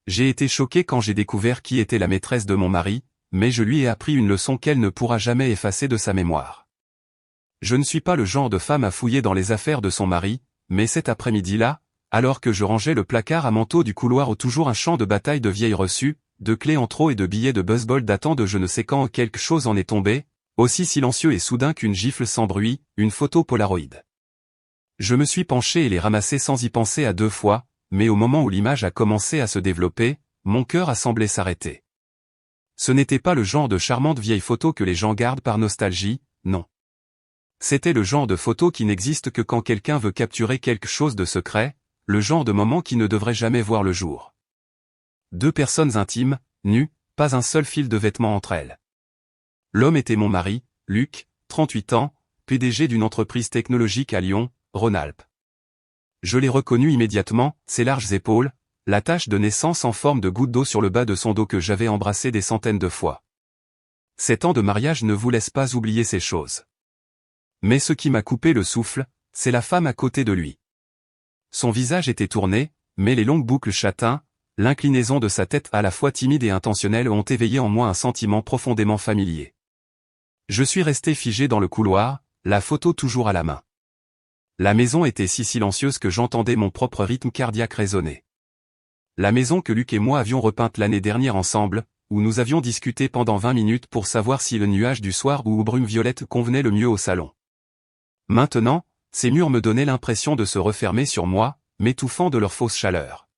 J'ai été choqué quand j'ai découvert qui était la maîtresse de mon mari, mais je lui ai appris une leçon qu'elle ne pourra jamais effacer de sa mémoire. Je ne suis pas le genre de femme à fouiller dans les affaires de son mari, mais cet après-midi-là, alors que je rangeais le placard à manteau du couloir où toujours un champ de bataille de vieilles reçues, de clés en trop et de billets de baseball datant de je ne sais quand, quelque chose en est tombé, aussi silencieux et soudain qu'une gifle sans bruit, une photo Polaroid. Je me suis penché et l'ai ramassée sans y penser à deux fois, mais au moment où l'image a commencé à se développer, mon cœur a semblé s'arrêter. Ce n'était pas le genre de charmante vieille photo que les gens gardent par nostalgie, non. C'était le genre de photo qui n'existe que quand quelqu'un veut capturer quelque chose de secret, le genre de moment qui ne devrait jamais voir le jour. Deux personnes intimes, nues, pas un seul fil de vêtements entre elles. L'homme était mon mari, Luc, 38 ans, PDG d'une entreprise technologique à Lyon, Rhône-Alpes. Je l'ai reconnu immédiatement, ses larges épaules, la tache de naissance en forme de goutte d'eau sur le bas de son dos que j'avais embrassé des centaines de fois. 7 ans de mariage ne vous laissent pas oublier ces choses. Mais ce qui m'a coupé le souffle, c'est la femme à côté de lui. Son visage était tourné, mais les longues boucles châtains, l'inclinaison de sa tête à la fois timide et intentionnelle ont éveillé en moi un sentiment profondément familier. Je suis resté figé dans le couloir, la photo toujours à la main. La maison était si silencieuse que j'entendais mon propre rythme cardiaque résonner. La maison que Luc et moi avions repeinte l'année dernière ensemble, où nous avions discuté pendant 20 minutes pour savoir si le nuage du soir ou brume violette convenait le mieux au salon. Maintenant, ces murs me donnaient l'impression de se refermer sur moi, m'étouffant de leur fausse chaleur.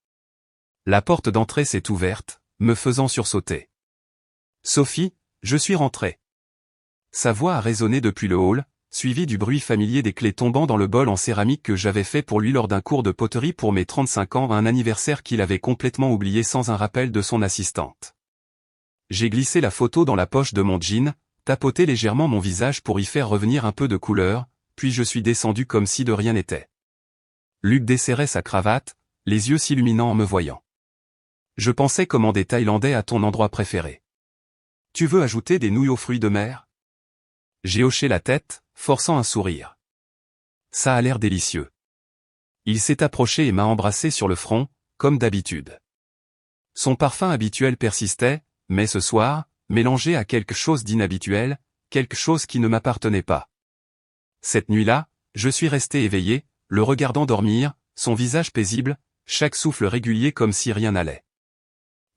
La porte d'entrée s'est ouverte, me faisant sursauter. « Sophie, je suis rentré. » Sa voix a résonné depuis le hall, suivi du bruit familier des clés tombant dans le bol en céramique que j'avais fait pour lui lors d'un cours de poterie pour mes 35 ans, un anniversaire qu'il avait complètement oublié sans un rappel de son assistante. J'ai glissé la photo dans la poche de mon jean, tapoté légèrement mon visage pour y faire revenir un peu de couleur, puis je suis descendu comme si de rien n'était. Luc desserrait sa cravate, les yeux s'illuminant en me voyant. Je pensais commander thaïlandais à ton endroit préféré. Tu veux ajouter des nouilles aux fruits de mer? J'ai hoché la tête, forçant un sourire. Ça a l'air délicieux. Il s'est approché et m'a embrassé sur le front, comme d'habitude. Son parfum habituel persistait, mais ce soir, mélangé à quelque chose d'inhabituel, quelque chose qui ne m'appartenait pas. Cette nuit-là, je suis resté éveillé, le regardant dormir, son visage paisible, chaque souffle régulier comme si rien n'allait.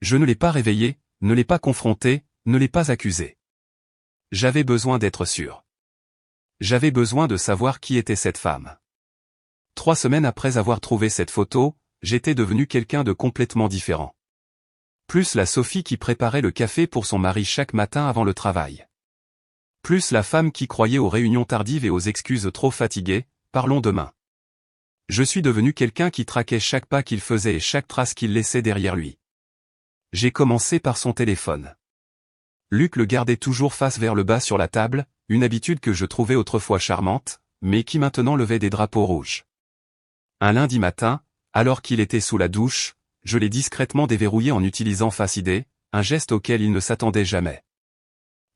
Je ne l'ai pas réveillé, ne l'ai pas confronté, ne l'ai pas accusé. J'avais besoin d'être sûr. J'avais besoin de savoir qui était cette femme. 3 semaines après avoir trouvé cette photo, j'étais devenu quelqu'un de complètement différent. Plus la Sophie qui préparait le café pour son mari chaque matin avant le travail. Plus la femme qui croyait aux réunions tardives et aux excuses trop fatiguées, parlons demain. Je suis devenu quelqu'un qui traquait chaque pas qu'il faisait et chaque trace qu'il laissait derrière lui. J'ai commencé par son téléphone. Luc le gardait toujours face vers le bas sur la table, une habitude que je trouvais autrefois charmante, mais qui maintenant levait des drapeaux rouges. Un lundi matin, alors qu'il était sous la douche, je l'ai discrètement déverrouillé en utilisant Face ID, un geste auquel il ne s'attendait jamais.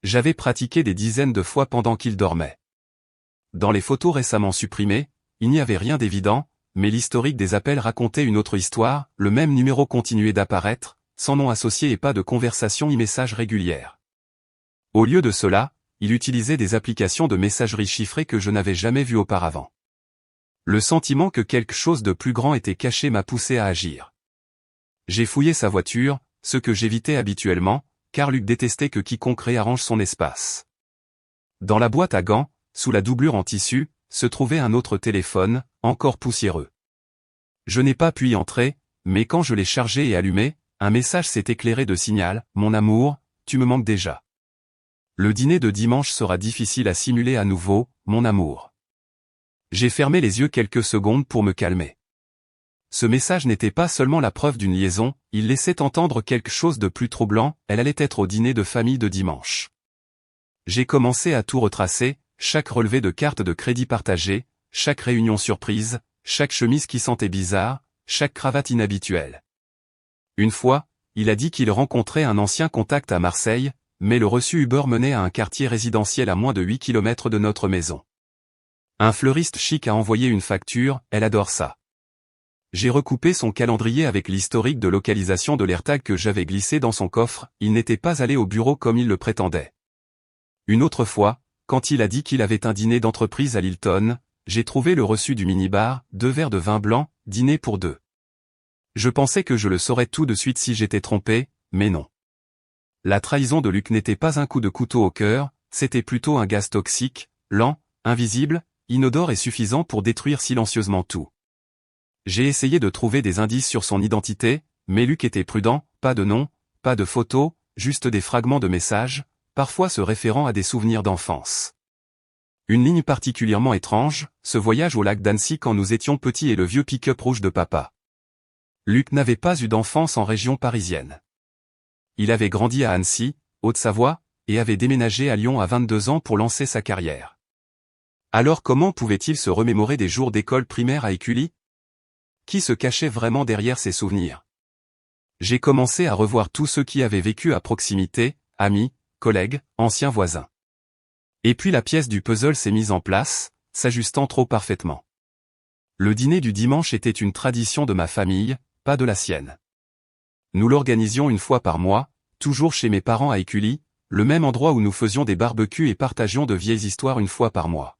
J'avais pratiqué des dizaines de fois pendant qu'il dormait. Dans les photos récemment supprimées, il n'y avait rien d'évident, mais l'historique des appels racontait une autre histoire, le même numéro continuait d'apparaître, sans nom associé et pas de conversation ni message régulière. Au lieu de cela, il utilisait des applications de messagerie chiffrée que je n'avais jamais vues auparavant. Le sentiment que quelque chose de plus grand était caché m'a poussé à agir. J'ai fouillé sa voiture, ce que j'évitais habituellement, car Luc détestait que quiconque réarrange son espace. Dans la boîte à gants, sous la doublure en tissu, se trouvait un autre téléphone, encore poussiéreux. Je n'ai pas pu y entrer, mais quand je l'ai chargé et allumé, un message s'est éclairé de signal, « Mon amour, tu me manques déjà. Le dîner de dimanche sera difficile à simuler à nouveau, mon amour. » J'ai fermé les yeux quelques secondes pour me calmer. Ce message n'était pas seulement la preuve d'une liaison, il laissait entendre quelque chose de plus troublant, elle allait être au dîner de famille de dimanche. J'ai commencé à tout retracer, chaque relevé de carte de crédit partagée, chaque réunion surprise, chaque chemise qui sentait bizarre, chaque cravate inhabituelle. Une fois, il a dit qu'il rencontrait un ancien contact à Marseille, mais le reçu Uber menait à un quartier résidentiel à moins de 8 km de notre maison. Un fleuriste chic a envoyé une facture, elle adore ça. J'ai recoupé son calendrier avec l'historique de localisation de l'AirTag que j'avais glissé dans son coffre, il n'était pas allé au bureau comme il le prétendait. Une autre fois, quand il a dit qu'il avait un dîner d'entreprise à Lilton, j'ai trouvé le reçu du minibar, 2 verres de vin blanc, dîner pour 2. Je pensais que je le saurais tout de suite si j'étais trompé, mais non. La trahison de Luc n'était pas un coup de couteau au cœur, c'était plutôt un gaz toxique, lent, invisible, inodore et suffisant pour détruire silencieusement tout. J'ai essayé de trouver des indices sur son identité, mais Luc était prudent, pas de nom, pas de photos, juste des fragments de messages, parfois se référant à des souvenirs d'enfance. Une ligne particulièrement étrange, ce voyage au lac d'Annecy quand nous étions petits et le vieux pick-up rouge de papa. Luc n'avait pas eu d'enfance en région parisienne. Il avait grandi à Annecy, Haute-Savoie, et avait déménagé à Lyon à 22 ans pour lancer sa carrière. Alors comment pouvait-il se remémorer des jours d'école primaire à Écully? Qui se cachait vraiment derrière ses souvenirs? J'ai commencé à revoir tous ceux qui avaient vécu à proximité, amis, collègues, anciens voisins. Et puis la pièce du puzzle s'est mise en place, s'ajustant trop parfaitement. Le dîner du dimanche était une tradition de ma famille, pas de la sienne. Nous l'organisions une fois par mois, toujours chez mes parents à Écully, le même endroit où nous faisions des barbecues et partagions de vieilles histoires une fois par mois.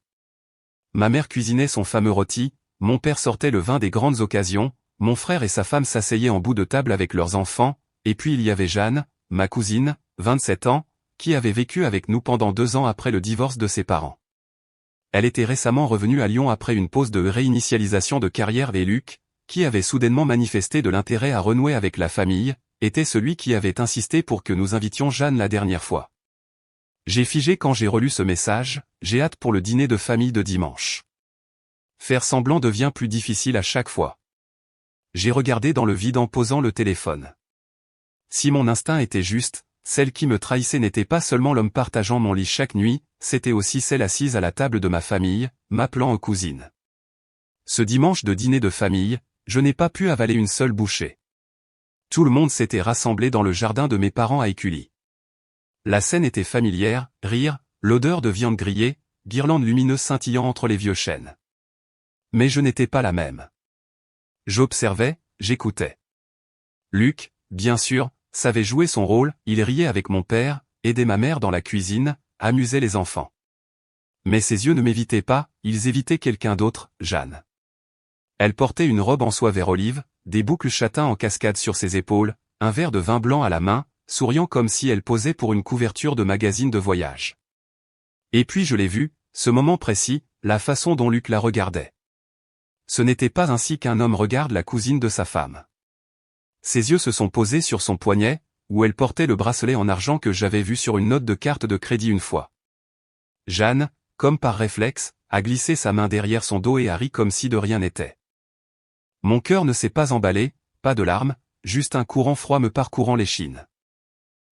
Ma mère cuisinait son fameux rôti, mon père sortait le vin des grandes occasions, mon frère et sa femme s'asseyaient en bout de table avec leurs enfants, et puis il y avait Jeanne, ma cousine, 27 ans, qui avait vécu avec nous pendant 2 ans après le divorce de ses parents. Elle était récemment revenue à Lyon après une pause de réinitialisation de carrière et Luc, qui avait soudainement manifesté de l'intérêt à renouer avec la famille, était celui qui avait insisté pour que nous invitions Jeanne la dernière fois. J'ai figé quand j'ai relu ce message, j'ai hâte pour le dîner de famille de dimanche. Faire semblant devient plus difficile à chaque fois. J'ai regardé dans le vide en posant le téléphone. Si mon instinct était juste, celle qui me trahissait n'était pas seulement l'homme partageant mon lit chaque nuit, c'était aussi celle assise à la table de ma famille, m'appelant en cousine. Ce dimanche de dîner de famille, je n'ai pas pu avaler une seule bouchée. Tout le monde s'était rassemblé dans le jardin de mes parents à Écully. La scène était familière, rire, l'odeur de viande grillée, guirlandes lumineuses scintillant entre les vieux chênes. Mais je n'étais pas la même. J'observais, j'écoutais. Luc, bien sûr, savait jouer son rôle, il riait avec mon père, aidait ma mère dans la cuisine, amusait les enfants. Mais ses yeux ne m'évitaient pas, ils évitaient quelqu'un d'autre, Jeanne. Elle portait une robe en soie vert olive, des boucles châtains en cascade sur ses épaules, un verre de vin blanc à la main, souriant comme si elle posait pour une couverture de magazine de voyage. Et puis je l'ai vu, ce moment précis, la façon dont Luc la regardait. Ce n'était pas ainsi qu'un homme regarde la cousine de sa femme. Ses yeux se sont posés sur son poignet, où elle portait le bracelet en argent que j'avais vu sur une note de carte de crédit une fois. Jeanne, comme par réflexe, a glissé sa main derrière son dos et a ri comme si de rien n'était. Mon cœur ne s'est pas emballé, pas de larmes, juste un courant froid me parcourant l'échine.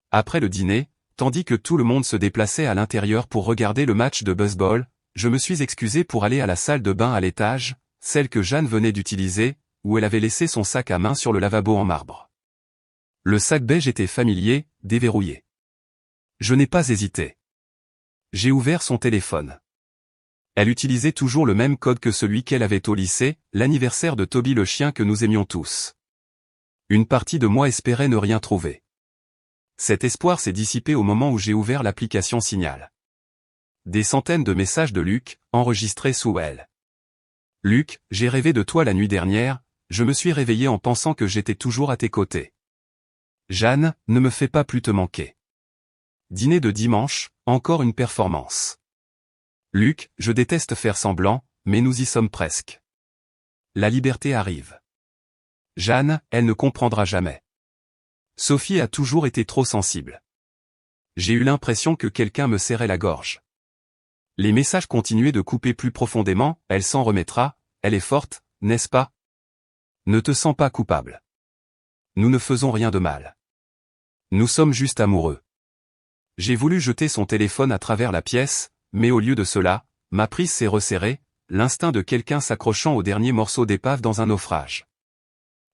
Après le dîner, tandis que tout le monde se déplaçait à l'intérieur pour regarder le match de baseball, je me suis excusé pour aller à la salle de bain à l'étage, celle que Jeanne venait d'utiliser, où elle avait laissé son sac à main sur le lavabo en marbre. Le sac beige était familier, déverrouillé. Je n'ai pas hésité. J'ai ouvert son téléphone. Elle utilisait toujours le même code que celui qu'elle avait au lycée, l'anniversaire de Toby le chien que nous aimions tous. Une partie de moi espérait ne rien trouver. Cet espoir s'est dissipé au moment où j'ai ouvert l'application Signal. Des centaines de messages de Luc, enregistrés sous elle. Luc, j'ai rêvé de toi la nuit dernière, je me suis réveillé en pensant que j'étais toujours à tes côtés. Jeanne, ne me fais pas plus te manquer. Dîner de dimanche, encore une performance. Luc, je déteste faire semblant, mais nous y sommes presque. La liberté arrive. Jeanne, elle ne comprendra jamais. Sophie a toujours été trop sensible. J'ai eu l'impression que quelqu'un me serrait la gorge. Les messages continuaient de couper plus profondément, elle s'en remettra, elle est forte, n'est-ce pas? Ne te sens pas coupable. Nous ne faisons rien de mal. Nous sommes juste amoureux. J'ai voulu jeter son téléphone à travers la pièce, mais au lieu de cela, ma prise s'est resserrée, l'instinct de quelqu'un s'accrochant au dernier morceau d'épave dans un naufrage.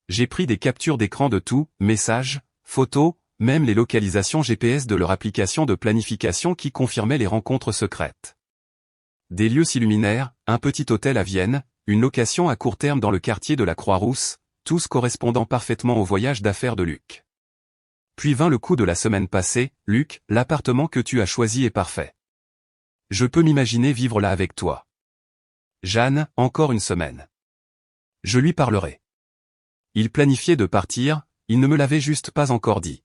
J'ai pris des captures d'écran de tout, messages, photos, même les localisations GPS de leur application de planification qui confirmaient les rencontres secrètes. Des lieux s'illuminèrent, un petit hôtel à Vienne, une location à court terme dans le quartier de la Croix-Rousse, tous correspondant parfaitement au voyage d'affaires de Luc. Puis vint le coup de la semaine passée, Luc, l'appartement que tu as choisi est parfait. Je peux m'imaginer vivre là avec toi. Jeanne, encore une semaine. Je lui parlerai. Il planifiait de partir, il ne me l'avait juste pas encore dit.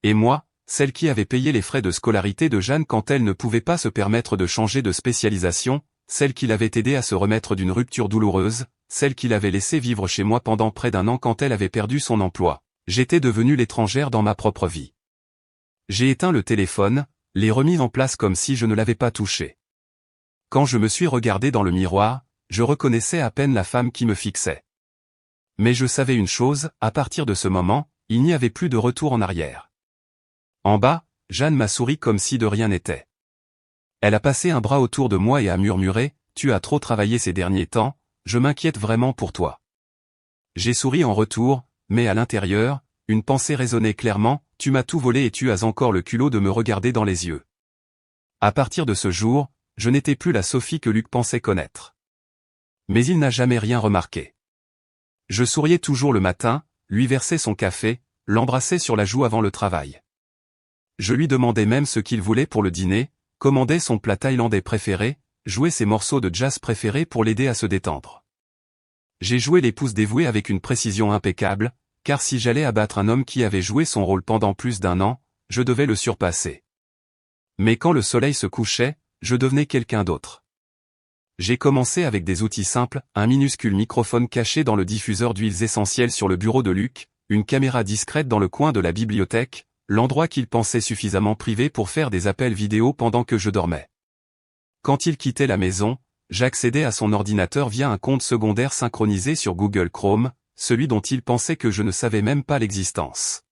Et moi, celle qui avait payé les frais de scolarité de Jeanne quand elle ne pouvait pas se permettre de changer de spécialisation, celle qui l'avait aidé à se remettre d'une rupture douloureuse, celle qui l'avait laissé vivre chez moi pendant près d'un an quand elle avait perdu son emploi. J'étais devenue l'étrangère dans ma propre vie. J'ai éteint le téléphone, l'ai remis en place comme si je ne l'avais pas touché. Quand je me suis regardé dans le miroir, je reconnaissais à peine la femme qui me fixait. Mais je savais une chose, à partir de ce moment, il n'y avait plus de retour en arrière. En bas, Jeanne m'a souri comme si de rien n'était. Elle a passé un bras autour de moi et a murmuré, « Tu as trop travaillé ces derniers temps, je m'inquiète vraiment pour toi. » J'ai souri en retour, mais à l'intérieur, une pensée résonnait clairement, « Tu m'as tout volé et tu as encore le culot de me regarder dans les yeux. » À partir de ce jour, je n'étais plus la Sophie que Luc pensait connaître. Mais il n'a jamais rien remarqué. Je souriais toujours le matin, lui versais son café, l'embrassais sur la joue avant le travail. Je lui demandais même ce qu'il voulait pour le dîner, commandais son plat thaïlandais préféré, jouais ses morceaux de jazz préférés pour l'aider à se détendre. J'ai joué l'épouse dévouée avec une précision impeccable, car si j'allais abattre un homme qui avait joué son rôle pendant plus d'un an, je devais le surpasser. Mais quand le soleil se couchait, je devenais quelqu'un d'autre. J'ai commencé avec des outils simples, un minuscule microphone caché dans le diffuseur d'huiles essentielles sur le bureau de Luc, une caméra discrète dans le coin de la bibliothèque, l'endroit qu'il pensait suffisamment privé pour faire des appels vidéo pendant que je dormais. Quand il quittait la maison, j'accédais à son ordinateur via un compte secondaire synchronisé sur Google Chrome, celui dont il pensait que je ne savais même pas l'existence.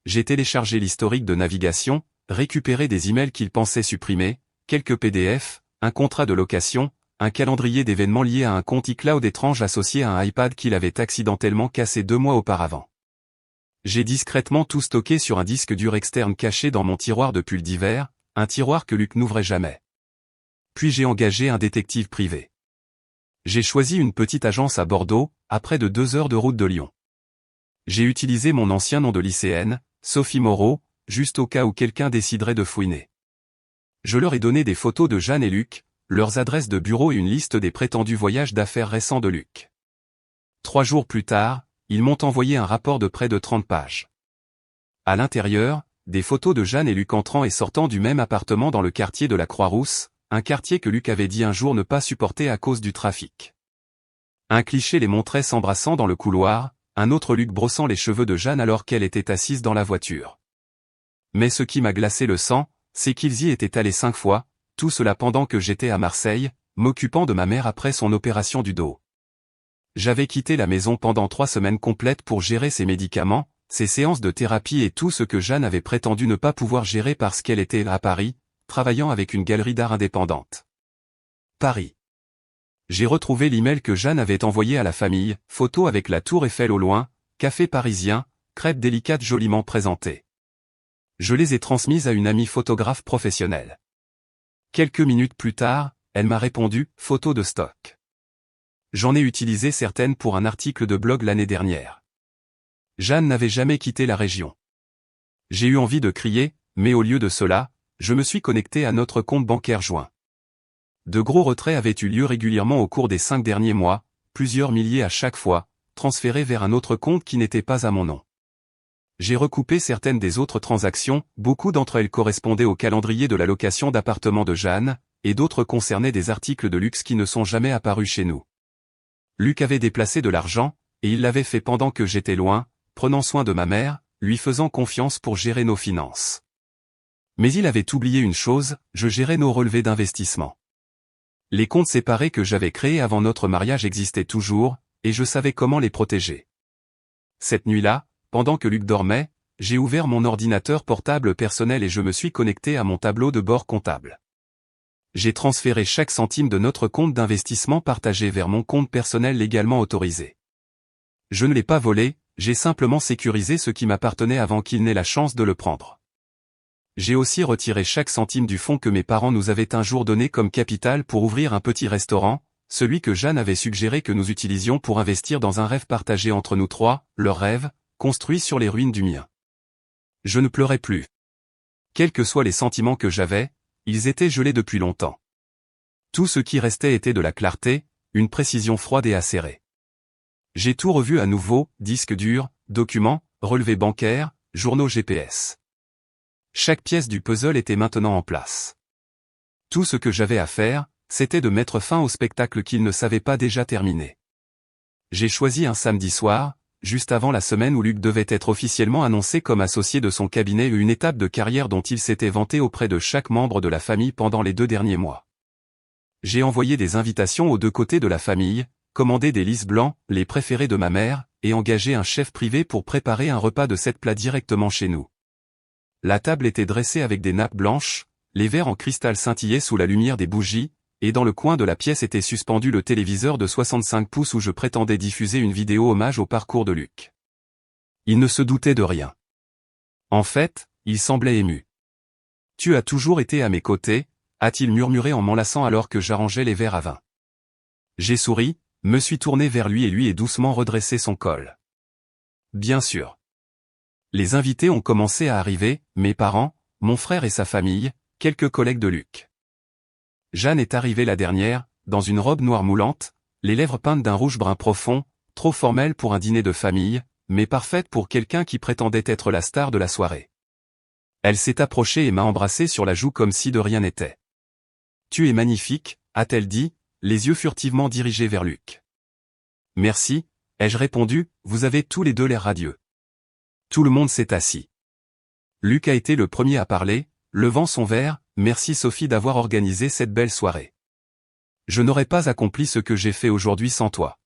J'ai téléchargé l'historique de navigation, récupéré des emails qu'il pensait supprimer, quelques PDF, un contrat de location, un calendrier d'événements liés à un compte iCloud étrange associé à un iPad qu'il avait accidentellement cassé 2 mois auparavant. J'ai discrètement tout stocké sur un disque dur externe caché dans mon tiroir de pulls d'hiver, un tiroir que Luc n'ouvrait jamais. Puis j'ai engagé un détective privé. J'ai choisi une petite agence à Bordeaux, à près de 2 heures de route de Lyon. J'ai utilisé mon ancien nom de lycéenne, Sophie Moreau, juste au cas où quelqu'un déciderait de fouiner. Je leur ai donné des photos de Jeanne et Luc, leurs adresses de bureau et une liste des prétendus voyages d'affaires récents de Luc. 3 jours plus tard, ils m'ont envoyé un rapport de près de 30 pages. À l'intérieur, des photos de Jeanne et Luc entrant et sortant du même appartement dans le quartier de la Croix-Rousse, un quartier que Luc avait dit un jour ne pas supporter à cause du trafic. Un cliché les montrait s'embrassant dans le couloir, un autre Luc brossant les cheveux de Jeanne alors qu'elle était assise dans la voiture. Mais ce qui m'a glacé le sang, c'est qu'ils y étaient allés 5 fois, tout cela pendant que j'étais à Marseille, m'occupant de ma mère après son opération du dos. J'avais quitté la maison pendant 3 semaines complètes pour gérer ses médicaments, ses séances de thérapie et tout ce que Jeanne avait prétendu ne pas pouvoir gérer parce qu'elle était à Paris, travaillant avec une galerie d'art indépendante. Paris. J'ai retrouvé l'email que Jeanne avait envoyé à la famille, photo avec la tour Eiffel au loin, café parisien, crêpes délicates joliment présentées. Je les ai transmises à une amie photographe professionnelle. Quelques minutes plus tard, elle m'a répondu, photo de stock. J'en ai utilisé certaines pour un article de blog l'année dernière. Jeanne n'avait jamais quitté la région. J'ai eu envie de crier, mais au lieu de cela, je me suis connecté à notre compte bancaire joint. De gros retraits avaient eu lieu régulièrement au cours des 5 derniers mois, plusieurs milliers à chaque fois, transférés vers un autre compte qui n'était pas à mon nom. J'ai recoupé certaines des autres transactions, beaucoup d'entre elles correspondaient au calendrier de la location d'appartement de Jeanne, et d'autres concernaient des articles de luxe qui ne sont jamais apparus chez nous. Luc avait déplacé de l'argent, et il l'avait fait pendant que j'étais loin, prenant soin de ma mère, lui faisant confiance pour gérer nos finances. Mais il avait oublié une chose, je gérais nos relevés d'investissement. Les comptes séparés que j'avais créés avant notre mariage existaient toujours, et je savais comment les protéger. Cette nuit-là, pendant que Luc dormait, j'ai ouvert mon ordinateur portable personnel et je me suis connecté à mon tableau de bord comptable. J'ai transféré chaque centime de notre compte d'investissement partagé vers mon compte personnel légalement autorisé. Je ne l'ai pas volé, j'ai simplement sécurisé ce qui m'appartenait avant qu'il n'ait la chance de le prendre. J'ai aussi retiré chaque centime du fonds que mes parents nous avaient un jour donné comme capital pour ouvrir un petit restaurant, celui que Jeanne avait suggéré que nous utilisions pour investir dans un rêve partagé entre nous trois, leur rêve, construit sur les ruines du mien. Je ne pleurais plus. Quels que soient les sentiments que j'avais, ils étaient gelés depuis longtemps. Tout ce qui restait était de la clarté, une précision froide et acérée. J'ai tout revu à nouveau, disques durs, documents, relevés bancaires, journaux GPS. Chaque pièce du puzzle était maintenant en place. Tout ce que j'avais à faire, c'était de mettre fin au spectacle qu'il ne savait pas déjà terminer. J'ai choisi un samedi soir, juste avant la semaine où Luc devait être officiellement annoncé comme associé de son cabinet, une étape de carrière dont il s'était vanté auprès de chaque membre de la famille pendant les 2 derniers mois. J'ai envoyé des invitations aux 2 côtés de la famille, commandé des lys blancs, les préférés de ma mère, et engagé un chef privé pour préparer un repas de 7 plats directement chez nous. La table était dressée avec des nappes blanches, les verres en cristal scintillaient sous la lumière des bougies, et dans le coin de la pièce était suspendu le téléviseur de 65 pouces où je prétendais diffuser une vidéo hommage au parcours de Luc. Il ne se doutait de rien. En fait, il semblait ému. « Tu as toujours été à mes côtés », a-t-il murmuré en m'enlaçant alors que j'arrangeais les verres à vin. J'ai souri, me suis tourné vers lui et lui ai doucement redressé son col. Bien sûr. Les invités ont commencé à arriver, mes parents, mon frère et sa famille, quelques collègues de Luc. Jeanne est arrivée la dernière, dans une robe noire moulante, les lèvres peintes d'un rouge brun profond, trop formelle pour un dîner de famille, mais parfaite pour quelqu'un qui prétendait être la star de la soirée. Elle s'est approchée et m'a embrassé sur la joue comme si de rien n'était. « Tu es magnifique », a-t-elle dit, les yeux furtivement dirigés vers Luc. « Merci », ai-je répondu, vous avez tous les 2 l'air radieux. Tout le monde s'est assis. Luc a été le premier à parler, levant son verre, « Merci Sophie d'avoir organisé cette belle soirée. Je n'aurais pas accompli ce que j'ai fait aujourd'hui sans toi. »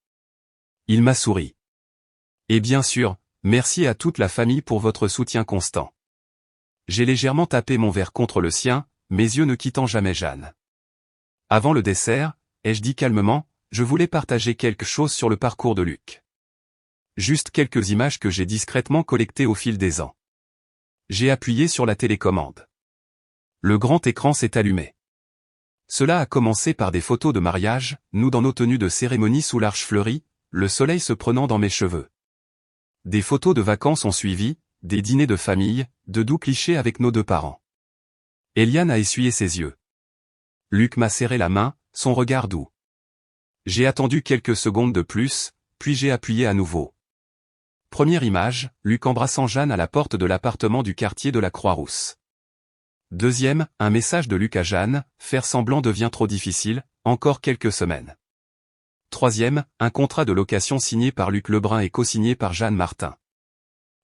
Il m'a souri. Et bien sûr, merci à toute la famille pour votre soutien constant. J'ai légèrement tapé mon verre contre le sien, mes yeux ne quittant jamais Jeanne. Avant le dessert, ai-je dit calmement, je voulais partager quelque chose sur le parcours de Luc. Juste quelques images que j'ai discrètement collectées au fil des ans. J'ai appuyé sur la télécommande. Le grand écran s'est allumé. Cela a commencé par des photos de mariage, nous dans nos tenues de cérémonie sous l'arche fleurie, le soleil se prenant dans mes cheveux. Des photos de vacances ont suivi, des dîners de famille, de doux clichés avec nos 2 parents. Eliane a essuyé ses yeux. Luc m'a serré la main, son regard doux. J'ai attendu quelques secondes de plus, puis j'ai appuyé à nouveau. Première image, Luc embrassant Jeanne à la porte de l'appartement du quartier de la Croix-Rousse. Deuxième, un message de Luc à Jeanne, faire semblant devient trop difficile, encore quelques semaines. Troisième, un contrat de location signé par Luc Lebrun et co-signé par Jeanne Martin.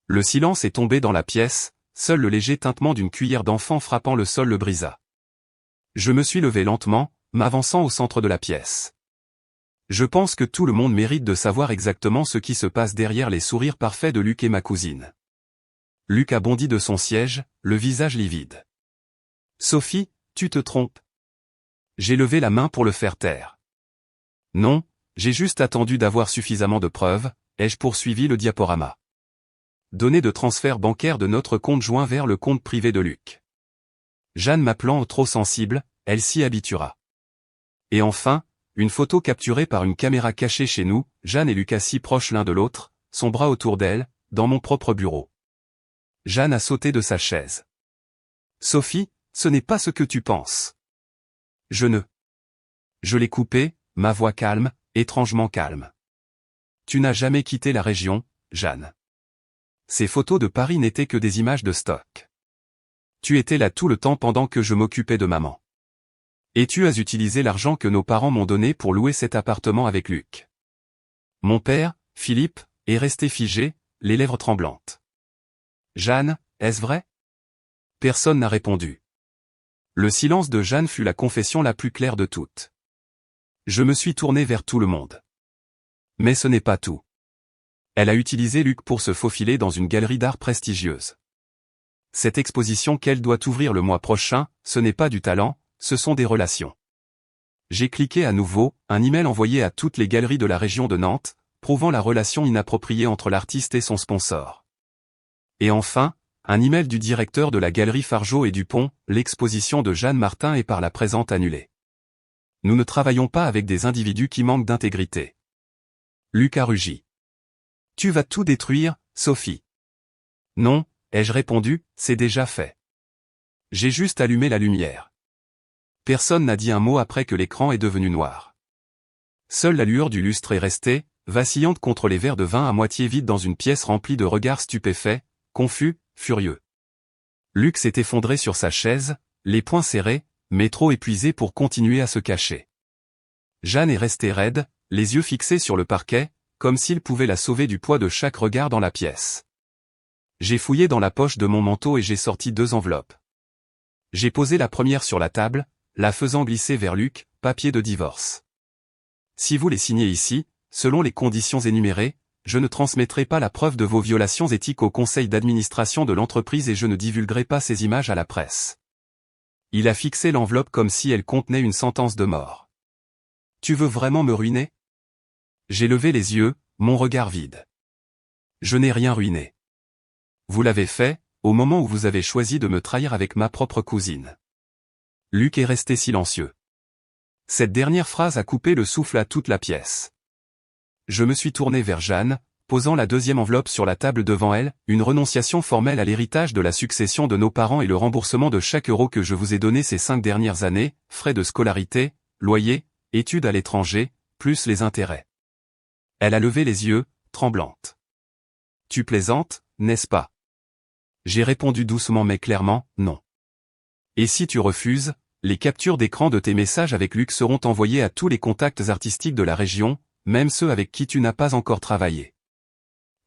Le silence est tombé dans la pièce, seul le léger tintement d'une cuillère d'enfant frappant le sol le brisa. Je me suis levé lentement, m'avançant au centre de la pièce. Je pense que tout le monde mérite de savoir exactement ce qui se passe derrière les sourires parfaits de Luc et ma cousine. Luc a bondi de son siège, le visage livide. Sophie, tu te trompes. J'ai levé la main pour le faire taire. Non, j'ai juste attendu d'avoir suffisamment de preuves, ai-je poursuivi le diaporama. Données de transfert bancaire de notre compte joint vers le compte privé de Luc. Jeanne m'appelant trop sensible, elle s'y habituera. Et enfin, une photo capturée par une caméra cachée chez nous, Jeanne et Luc assis proches l'un de l'autre, son bras autour d'elle, dans mon propre bureau. Jeanne a sauté de sa chaise. Sophie, ce n'est pas ce que tu penses. Je l'ai coupé, ma voix calme, étrangement calme. Tu n'as jamais quitté la région, Jeanne. Ces photos de Paris n'étaient que des images de stock. Tu étais là tout le temps pendant que je m'occupais de maman. Et tu as utilisé l'argent que nos parents m'ont donné pour louer cet appartement avec Luc. Mon père, Philippe, est resté figé, les lèvres tremblantes. Jeanne, est-ce vrai? Personne n'a répondu. Le silence de Jeanne fut la confession la plus claire de toutes. Je me suis tourné vers tout le monde. Mais ce n'est pas tout. Elle a utilisé Luc pour se faufiler dans une galerie d'art prestigieuse. Cette exposition qu'elle doit ouvrir le mois prochain, ce n'est pas du talent, ce sont des relations. J'ai cliqué à nouveau, un email envoyé à toutes les galeries de la région de Nantes, prouvant la relation inappropriée entre l'artiste et son sponsor. Et enfin, un email du directeur de la galerie Fargeau et Dupont, l'exposition de Jeanne Martin est par la présente annulée. Nous ne travaillons pas avec des individus qui manquent d'intégrité. Luc a rugi. Tu vas tout détruire, Sophie. Non, ai-je répondu, c'est déjà fait. J'ai juste allumé la lumière. Personne n'a dit un mot après que l'écran est devenu noir. Seule la lueur du lustre est restée, vacillante contre les verres de vin à moitié vides dans une pièce remplie de regards stupéfaits, confus, furieux. Luc s'est effondré sur sa chaise, les poings serrés, mais trop épuisé pour continuer à se cacher. Jeanne est restée raide, les yeux fixés sur le parquet, comme s'il pouvait la sauver du poids de chaque regard dans la pièce. J'ai fouillé dans la poche de mon manteau et j'ai sorti 2 enveloppes. J'ai posé la première sur la table, la faisant glisser vers Luc, papier de divorce. Si vous les signez ici, selon les conditions énumérées, je ne transmettrai pas la preuve de vos violations éthiques au conseil d'administration de l'entreprise et je ne divulguerai pas ces images à la presse. Il a fixé l'enveloppe comme si elle contenait une sentence de mort. Tu veux vraiment me ruiner? J'ai levé les yeux, mon regard vide. Je n'ai rien ruiné. Vous l'avez fait, au moment où vous avez choisi de me trahir avec ma propre cousine. Luc est resté silencieux. Cette dernière phrase a coupé le souffle à toute la pièce. Je me suis tourné vers Jeanne, posant la 2e enveloppe sur la table devant elle, une renonciation formelle à l'héritage de la succession de nos parents et le remboursement de chaque euro que je vous ai donné ces 5 dernières années, frais de scolarité, loyer, études à l'étranger, plus les intérêts. Elle a levé les yeux, tremblante. Tu plaisantes, n'est-ce pas? J'ai répondu doucement mais clairement, non. Et si tu refuses, les captures d'écran de tes messages avec Luc seront envoyées à tous les contacts artistiques de la région, même ceux avec qui tu n'as pas encore travaillé.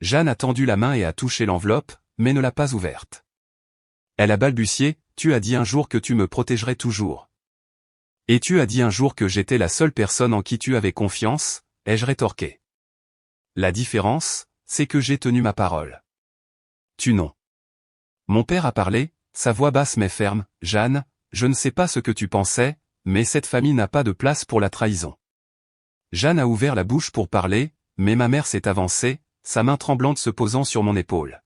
Jeanne a tendu la main et a touché l'enveloppe, mais ne l'a pas ouverte. Elle a balbutié, tu as dit un jour que tu me protégerais toujours. Et tu as dit un jour que j'étais la seule personne en qui tu avais confiance, ai-je rétorqué. La différence, c'est que j'ai tenu ma parole. Tu non. Mon père a parlé, sa voix basse mais ferme, Jeanne, je ne sais pas ce que tu pensais, mais cette famille n'a pas de place pour la trahison. Jeanne a ouvert la bouche pour parler, mais ma mère s'est avancée, sa main tremblante se posant sur mon épaule.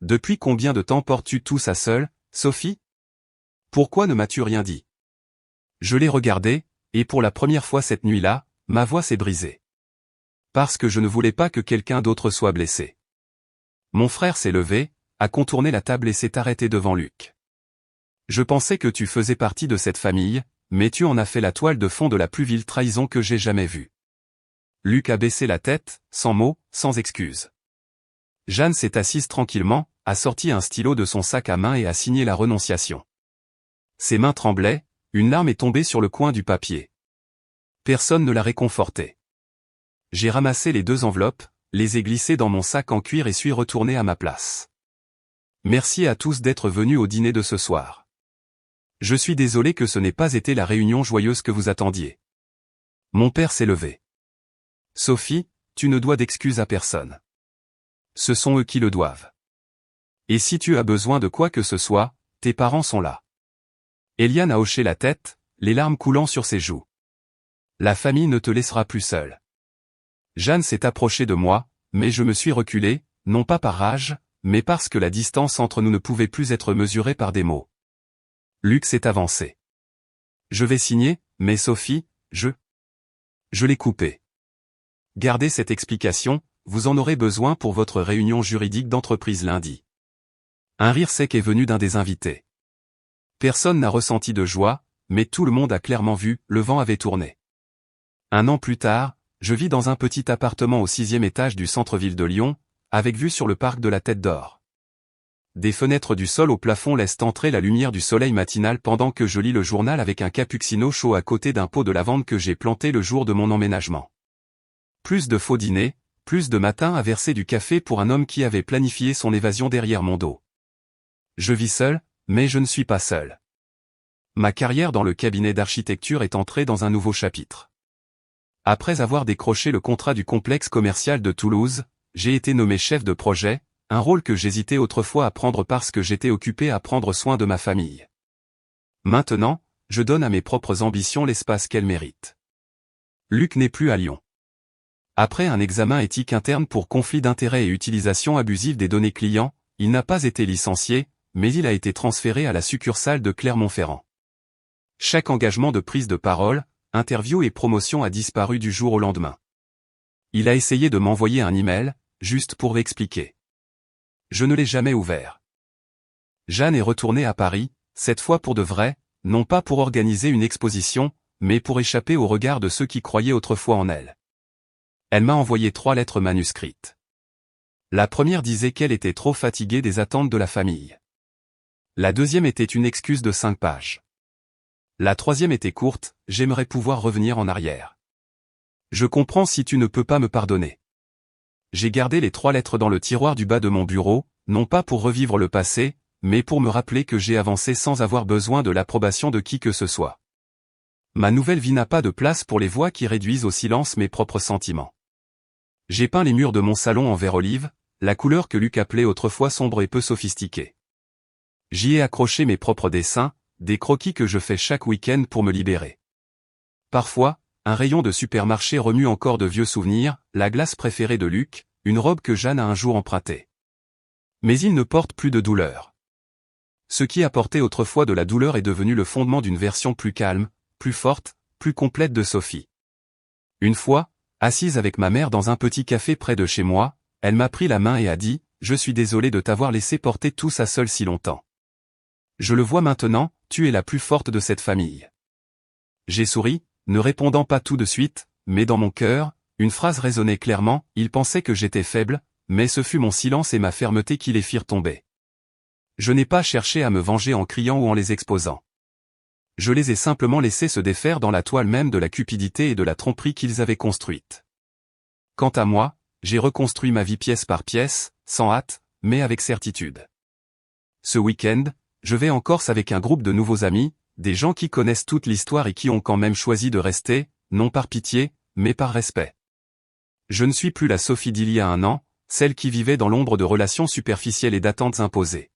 Depuis combien de temps portes-tu tout ça seule, Sophie? Pourquoi ne m'as-tu rien dit? Je l'ai regardée, et pour la première fois cette nuit-là, ma voix s'est brisée. Parce que je ne voulais pas que quelqu'un d'autre soit blessé. Mon frère s'est levé, a contourné la table et s'est arrêté devant Luc. Je pensais que tu faisais partie de cette famille, mais tu en as fait la toile de fond de la plus vile trahison que j'ai jamais vue. Luc a baissé la tête, sans mots, sans excuses. Jeanne s'est assise tranquillement, a sorti un stylo de son sac à main et a signé la renonciation. Ses mains tremblaient, une larme est tombée sur le coin du papier. Personne ne l'a réconfortée. J'ai ramassé les 2 enveloppes, les ai glissées dans mon sac en cuir et suis retourné à ma place. Merci à tous d'être venus au dîner de ce soir. Je suis désolé que ce n'ait pas été la réunion joyeuse que vous attendiez. Mon père s'est levé. Sophie, tu ne dois d'excuses à personne. Ce sont eux qui le doivent. Et si tu as besoin de quoi que ce soit, tes parents sont là. Eliane a hoché la tête, les larmes coulant sur ses joues. La famille ne te laissera plus seule. Jeanne s'est approchée de moi, mais je me suis reculé, non pas par rage, mais parce que la distance entre nous ne pouvait plus être mesurée par des mots. Luc s'est avancé. Je vais signer, mais Sophie, je l'ai coupé. Gardez cette explication, vous en aurez besoin pour votre réunion juridique d'entreprise lundi. Un rire sec est venu d'un des invités. Personne n'a ressenti de joie, mais tout le monde a clairement vu, le vent avait tourné. 1 an plus tard, je vis dans un petit appartement au 6e étage du centre-ville de Lyon, avec vue sur le parc de la Tête d'Or. Des fenêtres du sol au plafond laissent entrer la lumière du soleil matinal pendant que je lis le journal avec un cappuccino chaud à côté d'un pot de lavande que j'ai planté le jour de mon emménagement. Plus de faux dîners, plus de matins à verser du café pour un homme qui avait planifié son évasion derrière mon dos. Je vis seul, mais je ne suis pas seul. Ma carrière dans le cabinet d'architecture est entrée dans un nouveau chapitre. Après avoir décroché le contrat du complexe commercial de Toulouse, j'ai été nommé chef de projet, un rôle que j'hésitais autrefois à prendre parce que j'étais occupé à prendre soin de ma famille. Maintenant, je donne à mes propres ambitions l'espace qu'elles méritent. Luc n'est plus à Lyon. Après un examen éthique interne pour conflit d'intérêts et utilisation abusive des données clients, il n'a pas été licencié, mais il a été transféré à la succursale de Clermont-Ferrand. Chaque engagement de prise de parole, interview et promotion a disparu du jour au lendemain. Il a essayé de m'envoyer un email, juste pour expliquer. Je ne l'ai jamais ouvert. Jeanne est retournée à Paris, cette fois pour de vrai, non pas pour organiser une exposition, mais pour échapper au regard de ceux qui croyaient autrefois en elle. Elle m'a envoyé 3 lettres manuscrites. La première disait qu'elle était trop fatiguée des attentes de la famille. La deuxième était une excuse de 5 pages. La troisième était courte, j'aimerais pouvoir revenir en arrière. Je comprends si tu ne peux pas me pardonner. J'ai gardé les 3 lettres dans le tiroir du bas de mon bureau, non pas pour revivre le passé, mais pour me rappeler que j'ai avancé sans avoir besoin de l'approbation de qui que ce soit. Ma nouvelle vie n'a pas de place pour les voix qui réduisent au silence mes propres sentiments. J'ai peint les murs de mon salon en vert olive, la couleur que Luc appelait autrefois sombre et peu sophistiquée. J'y ai accroché mes propres dessins, des croquis que je fais chaque week-end pour me libérer. Parfois, un rayon de supermarché remue encore de vieux souvenirs, la glace préférée de Luc, une robe que Jeanne a un jour empruntée. Mais il ne porte plus de douleur. Ce qui apportait autrefois de la douleur est devenu le fondement d'une version plus calme, plus forte, plus complète de Sophie. Une fois, assise avec ma mère dans un petit café près de chez moi, elle m'a pris la main et a dit « Je suis désolé de t'avoir laissé porter tout ça seule si longtemps. Je le vois maintenant, tu es la plus forte de cette famille. » J'ai souri, ne répondant pas tout de suite, mais dans mon cœur, une phrase résonnait clairement, il pensait que j'étais faible, mais ce fut mon silence et ma fermeté qui les firent tomber. Je n'ai pas cherché à me venger en criant ou en les exposant. Je les ai simplement laissés se défaire dans la toile même de la cupidité et de la tromperie qu'ils avaient construite. Quant à moi, j'ai reconstruit ma vie pièce par pièce, sans hâte, mais avec certitude. Ce week-end, je vais en Corse avec un groupe de nouveaux amis, des gens qui connaissent toute l'histoire et qui ont quand même choisi de rester, non par pitié, mais par respect. Je ne suis plus la Sophie d'il y a un an, celle qui vivait dans l'ombre de relations superficielles et d'attentes imposées.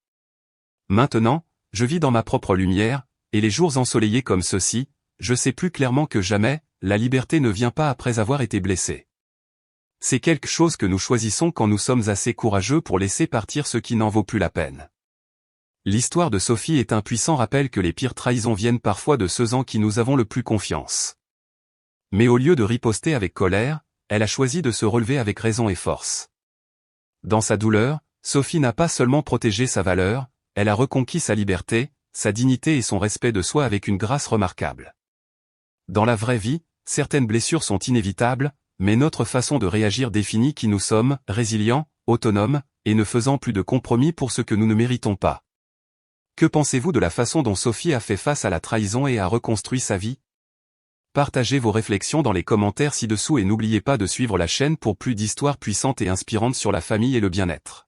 Maintenant, je vis dans ma propre lumière, et les jours ensoleillés comme ceux-ci, je sais plus clairement que jamais, la liberté ne vient pas après avoir été blessé. C'est quelque chose que nous choisissons quand nous sommes assez courageux pour laisser partir ce qui n'en vaut plus la peine. L'histoire de Sophie est un puissant rappel que les pires trahisons viennent parfois de ceux en qui nous avons le plus confiance. Mais au lieu de riposter avec colère, elle a choisi de se relever avec raison et force. Dans sa douleur, Sophie n'a pas seulement protégé sa valeur, elle a reconquis sa liberté, sa dignité et son respect de soi avec une grâce remarquable. Dans la vraie vie, certaines blessures sont inévitables, mais notre façon de réagir définit qui nous sommes, résilients, autonomes, et ne faisant plus de compromis pour ce que nous ne méritons pas. Que pensez-vous de la façon dont Sophie a fait face à la trahison et a reconstruit sa vie? Partagez vos réflexions dans les commentaires ci-dessous et n'oubliez pas de suivre la chaîne pour plus d'histoires puissantes et inspirantes sur la famille et le bien-être.